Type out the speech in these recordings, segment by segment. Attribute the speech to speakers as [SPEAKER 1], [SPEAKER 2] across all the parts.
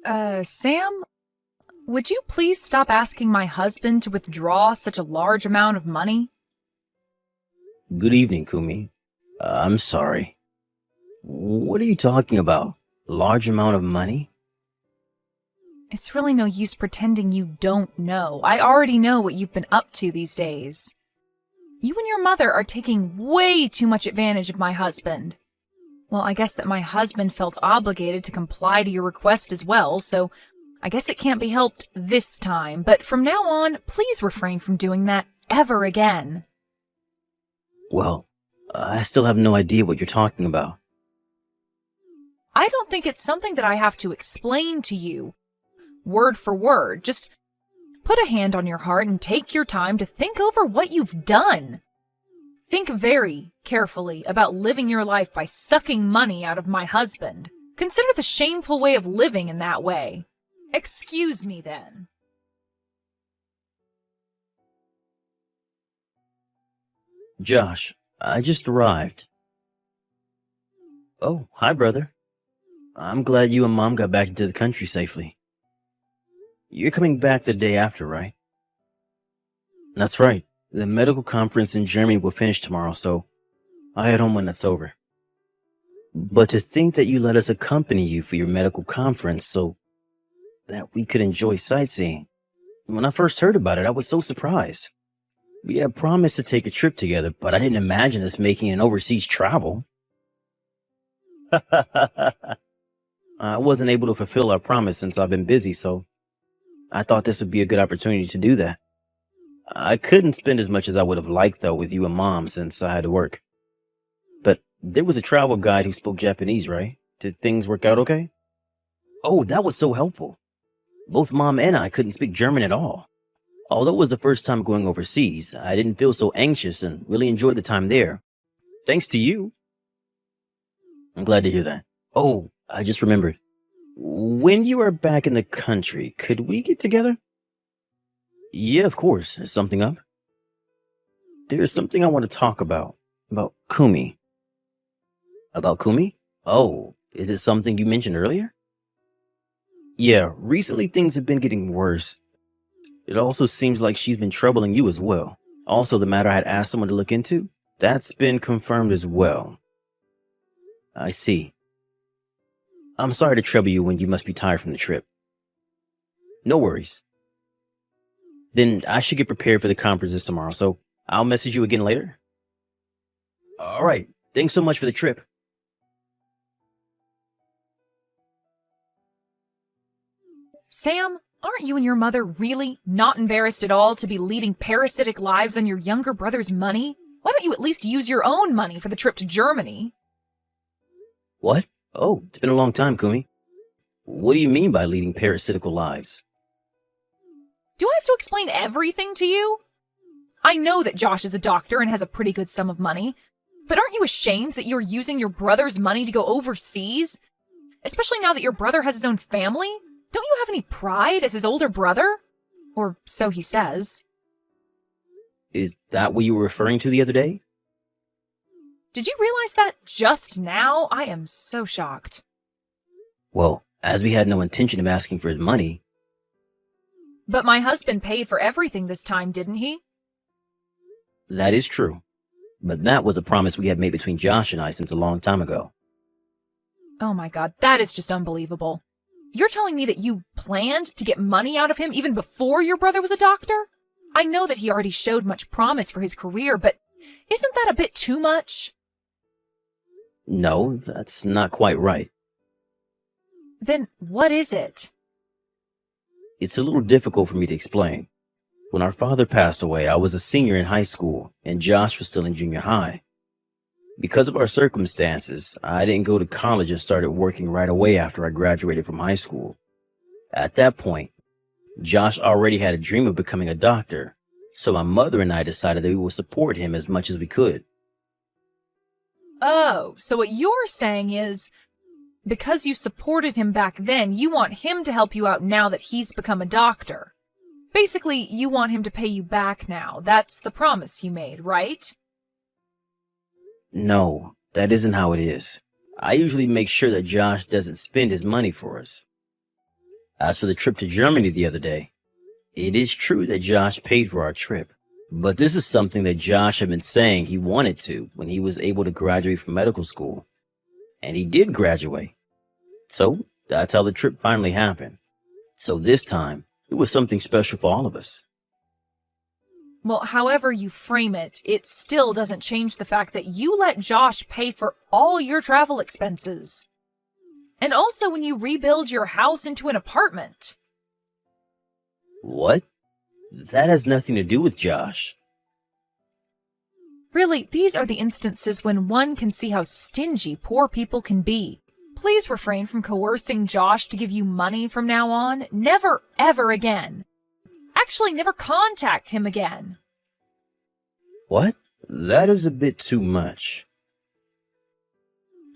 [SPEAKER 1] Sam, would you please stop asking my husband to withdraw such a large amount of money?
[SPEAKER 2] Good evening, Kumi. I'm sorry. What are you talking about? Large amount of money?
[SPEAKER 1] It's really no use pretending you don't know. I already know what you've been up to these days. You and your mother are taking way too much advantage of my husband. Well, I guess that my husband felt obligated to comply to your request as well, so I guess it can't be helped this time, but from now on, please refrain from doing that ever again.
[SPEAKER 2] Well, I still have no idea what you're talking about.
[SPEAKER 1] I don't think it's something that I have to explain to you, word for word. Just put a hand on your heart and take your time to think over what you've done. Think very carefully about living your life by sucking money out of my husband. Consider the shameful way of living in that way. Excuse me, then.
[SPEAKER 2] Josh, I just arrived. Oh, hi, brother. I'm glad you and Mom got back into the country safely. You're coming back the day after, right? That's right. The medical conference in Germany will finish tomorrow, so I'll head home when that's over. But to think that you let us accompany you for your medical conference so that we could enjoy sightseeing. When I first heard about it, I was so surprised. We had promised to take a trip together, but I didn't imagine us making an overseas travel. I wasn't able to fulfill our promise since I've been busy, so I thought this would be a good opportunity to do that. I couldn't spend as much as I would have liked, though, with you and Mom since I had to work. But there was a travel guide who spoke Japanese, right? Did things work out okay? Oh, that was so helpful. Both Mom and I couldn't speak German at all. Although it was the first time going overseas, I didn't feel so anxious and really enjoyed the time there. Thanks to you. I'm glad to hear that. Oh, I just remembered. When you are back in the country, could we get together? Yeah, of course. Is something up? There's something I want to talk about. About Kumi. About Kumi? Oh, is it something you mentioned earlier? Yeah, recently things have been getting worse. It also seems like she's been troubling you as well. Also, the matter I had asked someone to look into, that's been confirmed as well. I see. I'm sorry to trouble you when you must be tired from the trip. No worries. Then I should get prepared for the conferences tomorrow, so I'll message you again later. All right. Thanks so much for the trip.
[SPEAKER 1] Sam, aren't you and your mother really not embarrassed at all to be leading parasitic lives on your younger brother's money? Why don't you at least use your own money for the trip to Germany?
[SPEAKER 2] What? Oh, it's been a long time, Kumi. What do you mean by leading parasitical lives?
[SPEAKER 1] Do I have to explain everything to you? I know that Josh is a doctor and has a pretty good sum of money, but aren't you ashamed that you're using your brother's money to go overseas? Especially now that your brother has his own family? Don't you have any pride as his older brother? Or so he says.
[SPEAKER 2] Is that what you were referring to the other day?
[SPEAKER 1] Did you realize that just now? I am so shocked.
[SPEAKER 2] Well, as we had no intention of asking for his money.
[SPEAKER 1] But my husband paid for everything this time, didn't he?
[SPEAKER 2] That is true. But that was a promise we had made between Josh and I since a long time ago.
[SPEAKER 1] Oh my god, that is just unbelievable. You're telling me that you planned to get money out of him even before your brother was a doctor? I know that he already showed much promise for his career, but isn't that a bit too much?
[SPEAKER 2] No, that's not quite right.
[SPEAKER 1] Then what is it?
[SPEAKER 2] It's a little difficult for me to explain. When our father passed away, I was a senior in high school, and Josh was still in junior high. Because of our circumstances, I didn't go to college and started working right away after I graduated from high school. At that point, Josh already had a dream of becoming a doctor, so my mother and I decided that we would support him as much as we could.
[SPEAKER 1] Oh, so what you're saying is, because you supported him back then, you want him to help you out now that he's become a doctor. Basically, you want him to pay you back now. That's the promise you made, right?
[SPEAKER 2] No, that isn't how it is. I usually make sure that Josh doesn't spend his money for us. As for the trip to Germany the other day, it is true that Josh paid for our trip. But this is something that Josh had been saying he wanted to when he was able to graduate from medical school. And he did graduate. So that's how the trip finally happened. So this time, it was something special for all of us.
[SPEAKER 1] Well, however you frame it, it still doesn't change the fact that you let Josh pay for all your travel expenses. And also when you rebuild your house into an apartment.
[SPEAKER 2] What? That has nothing to do with Josh.
[SPEAKER 1] Really, these are the instances when one can see how stingy poor people can be. Please refrain from coercing Josh to give you money from now on. Never, ever again. Actually, never contact him again.
[SPEAKER 2] What? That is a bit too much.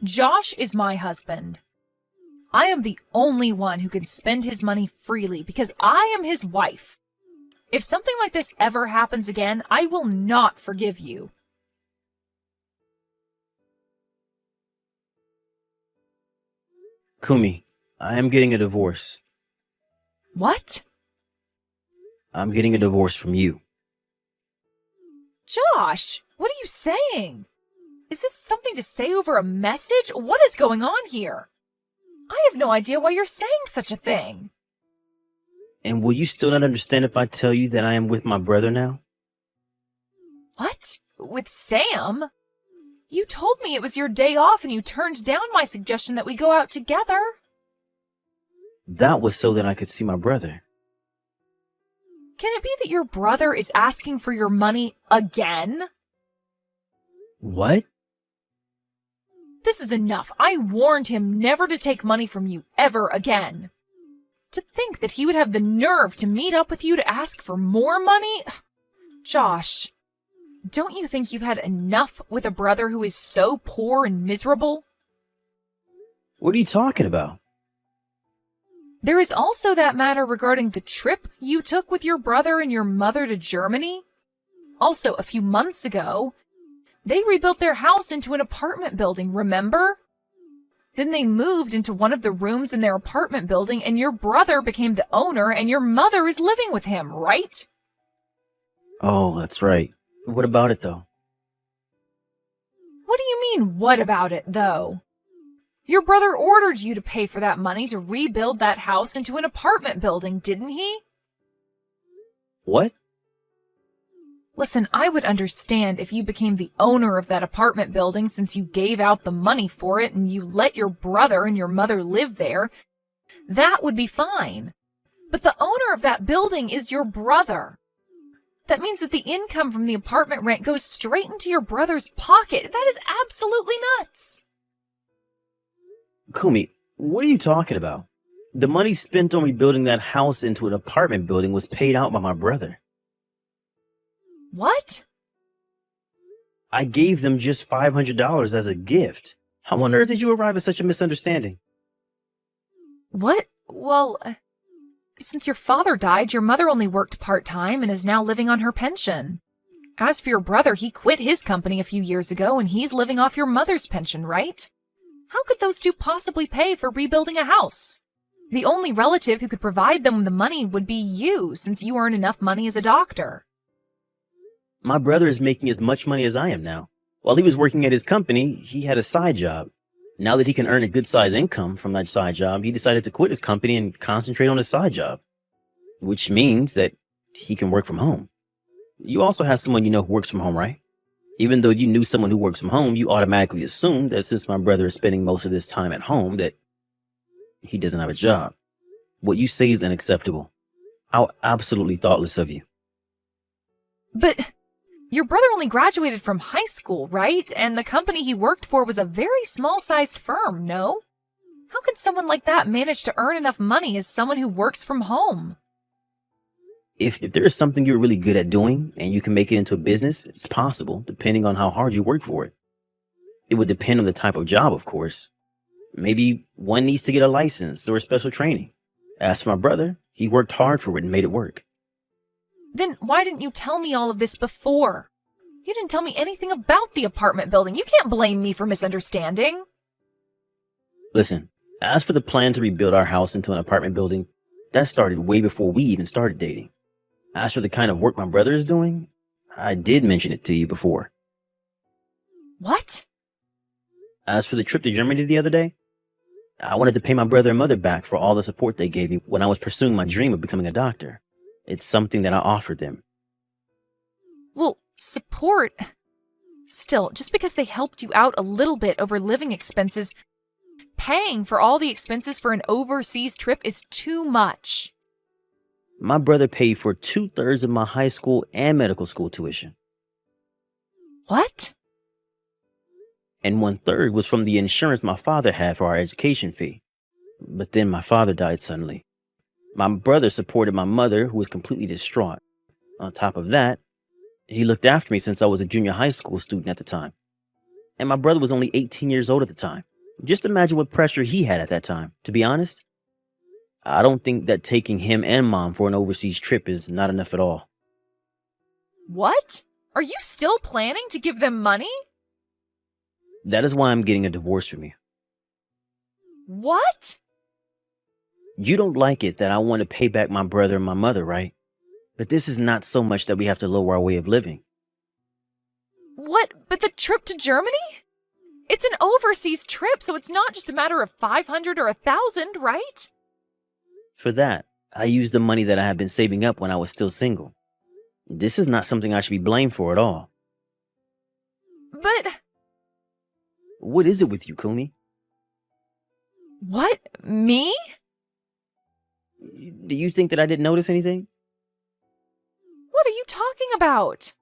[SPEAKER 1] Josh is my husband. I am the only one who can spend his money freely because I am his wife. If something like this ever happens again, I will not forgive you.
[SPEAKER 2] Kumi, I am getting a divorce.
[SPEAKER 1] What?
[SPEAKER 2] I'm getting a divorce from you.
[SPEAKER 1] Josh, what are you saying? Is this something to say over a message? What is going on here? I have no idea why you're saying such a thing.
[SPEAKER 2] And will you still not understand if I tell you that I am with my brother now?
[SPEAKER 1] What? With Sam? You told me it was your day off and you turned down my suggestion that we go out together.
[SPEAKER 2] That was so that I could see my brother.
[SPEAKER 1] Can it be that your brother is asking for your money again?
[SPEAKER 2] What?
[SPEAKER 1] This is enough. I warned him never to take money from you ever again. To think that he would have the nerve to meet up with you to ask for more money? Josh, don't you think you've had enough with a brother who is so poor and miserable?
[SPEAKER 2] What are you talking about?
[SPEAKER 1] There is also that matter regarding the trip you took with your brother and your mother to Germany. Also, a few months ago, they rebuilt their house into an apartment building, remember? Then they moved into one of the rooms in their apartment building and your brother became the owner and your mother is living with him, right?
[SPEAKER 2] Oh, that's right. What about it, though?
[SPEAKER 1] What do you mean, what about it, though? Your brother ordered you to pay for that money to rebuild that house into an apartment building, didn't he?
[SPEAKER 2] What?
[SPEAKER 1] Listen, I would understand if you became the owner of that apartment building since you gave out the money for it and you let your brother and your mother live there. That would be fine. But the owner of that building is your brother. That means that the income from the apartment rent goes straight into your brother's pocket. That is absolutely nuts.
[SPEAKER 2] Kumi, what are you talking about? The money spent on rebuilding that house into an apartment building was paid out by my brother.
[SPEAKER 1] What?
[SPEAKER 2] I gave them just $500 as a gift. How on earth did you arrive at such a misunderstanding?
[SPEAKER 1] What? Well, since your father died, your mother only worked part-time and is now living on her pension. As for your brother, he quit his company a few years ago and he's living off your mother's pension, right? How could those two possibly pay for rebuilding a house? The only relative who could provide them the money would be you, since you earn enough money as a doctor.
[SPEAKER 2] My brother is making as much money as I am now. While he was working at his company, he had a side job. Now that he can earn a good-sized income from that side job, he decided to quit his company and concentrate on his side job, which means that he can work from home. You also have someone you know who works from home, right? Even though you knew someone who works from home, you automatically assumed that since my brother is spending most of his time at home, that he doesn't have a job. What you say is unacceptable. How absolutely thoughtless of you.
[SPEAKER 1] But your brother only graduated from high school, right? And the company he worked for was a very small-sized firm, no? How can someone like that manage to earn enough money as someone who works from home?
[SPEAKER 2] If there is something you're really good at doing and you can make it into a business, it's possible, depending on how hard you work for it. It would depend on the type of job, of course. Maybe one needs to get a license or a special training. As for my brother, he worked hard for it and made it work.
[SPEAKER 1] Then why didn't you tell me all of this before? You didn't tell me anything about the apartment building. You can't blame me for misunderstanding.
[SPEAKER 2] Listen, as for the plan to rebuild our house into an apartment building, That started way before we even started dating. As for the kind of work my brother is doing, I did mention it to you before.
[SPEAKER 1] What?
[SPEAKER 2] As for the trip to Germany the other day, I wanted to pay my brother and mother back for all the support they gave me when I was pursuing my dream of becoming a doctor. It's something that I offered them.
[SPEAKER 1] Well, support. Still, just because they helped you out a little bit over living expenses, paying for all the expenses for an overseas trip is too much.
[SPEAKER 2] My brother paid for 2/3 of my high school and medical school tuition,
[SPEAKER 1] What?
[SPEAKER 2] and 1/3 was from the insurance my father had for our education fee. But then my father died suddenly. My brother supported my mother, who was completely distraught. On top of that, he looked after me since I was a junior high school student at the time. And my brother was only 18 years old at the time. Just imagine what pressure he had at that time. To be honest, I don't think that taking him and mom for an overseas trip is not enough at all.
[SPEAKER 1] What? Are you still planning to give them money?
[SPEAKER 2] That is why I'm getting a divorce from you.
[SPEAKER 1] What?
[SPEAKER 2] You don't like it that I want to pay back my brother and my mother, right? But this is not so much that we have to lower our way of living.
[SPEAKER 1] What? But the trip to Germany? It's an overseas trip, so it's not just a matter of 500 or 1,000, right?
[SPEAKER 2] For that, I used the money that I had been saving up when I was still single. This is not something I should be blamed for at all.
[SPEAKER 1] But
[SPEAKER 2] What is it with you, Kumi?
[SPEAKER 1] what? Me?
[SPEAKER 2] Do you think that I didn't notice anything?
[SPEAKER 1] What are you talking about?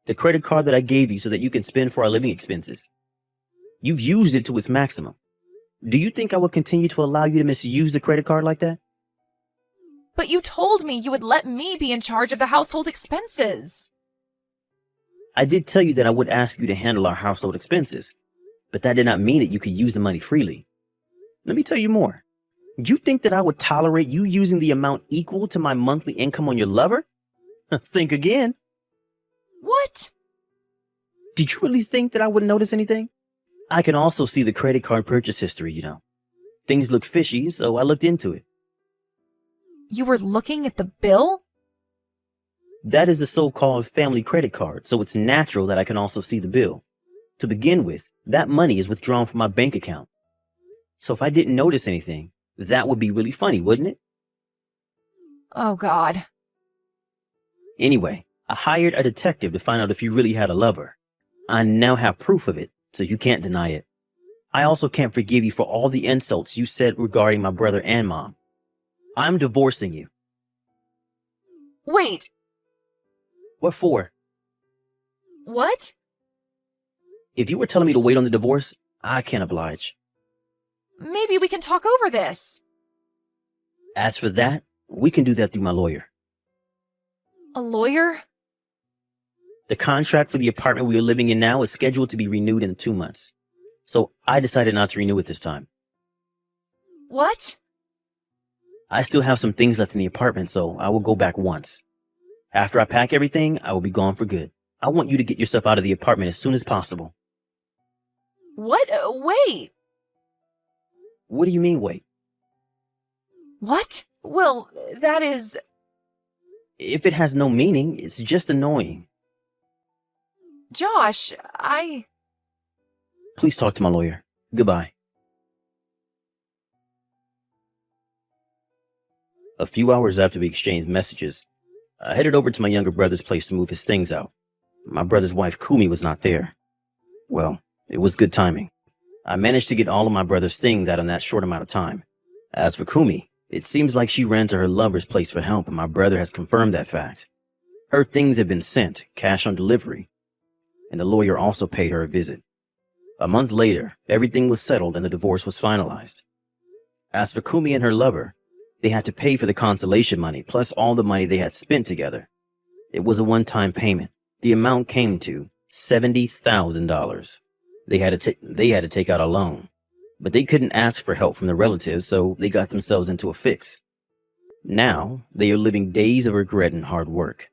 [SPEAKER 2] The credit card that I gave you so that you can spend for our living expenses. You've used it to its maximum. Do you think I will continue to allow you to misuse the credit card like that?
[SPEAKER 1] But you told me you would let me be in charge of the household expenses.
[SPEAKER 2] I did tell you that I would ask you to handle our household expenses, but that did not mean that you could use the money freely. Let me tell you more. Do you think that I would tolerate you using the amount equal to my monthly income on your lover? Think again.
[SPEAKER 1] What?
[SPEAKER 2] Did you really think that I wouldn't notice anything? I can also see the credit card purchase history, you know. Things looked fishy, so I looked into it.
[SPEAKER 1] You were looking at the bill?
[SPEAKER 2] That is the so-called family credit card, so it's natural that I can also see the bill. To begin with, that money is withdrawn from my bank account. So if I didn't notice anything, that would be really funny, wouldn't it?
[SPEAKER 1] Oh, God.
[SPEAKER 2] Anyway, I hired a detective to find out if you really had a lover. I now have proof of it, so you can't deny it. I also can't forgive you for all the insults you said regarding my brother and mom. I'm divorcing you.
[SPEAKER 1] Wait,
[SPEAKER 2] What for?
[SPEAKER 1] what?
[SPEAKER 2] If you were telling me to wait on the divorce, I can't oblige.
[SPEAKER 1] Maybe we can talk over this.
[SPEAKER 2] As for that, we can do that through my lawyer.
[SPEAKER 1] A lawyer?
[SPEAKER 2] The contract for the apartment we are living in now is scheduled to be renewed in 2 months. So I decided not to renew it this time.
[SPEAKER 1] What?
[SPEAKER 2] I still have some things left in the apartment, so I will go back once. After I pack everything, I will be gone for good. I want you to get yourself out of the apartment as soon as possible.
[SPEAKER 1] What? Wait.
[SPEAKER 2] What do you mean, wait?
[SPEAKER 1] What? Well, that is...
[SPEAKER 2] If it has no meaning, it's just annoying.
[SPEAKER 1] Josh,
[SPEAKER 2] Please talk to my lawyer. Goodbye. A few hours after we exchanged messages, I headed over to my younger brother's place to move his things out. My brother's wife, Kumi, was not there. Well, it was good timing. I managed to get all of my brother's things out in that short amount of time. As for Kumi, it seems like she ran to her lover's place for help, and my brother has confirmed that fact. Her things have been sent, cash on delivery, and the lawyer also paid her a visit. A month later, everything was settled and the divorce was finalized. As for Kumi and her lover, they had to pay for the consolation money plus all the money they had spent together. It was a one-time payment. The amount came to $70,000. They had to take out a loan, but they couldn't ask for help from their relatives, so they got themselves into a fix. Now, they are living days of regret and hard work.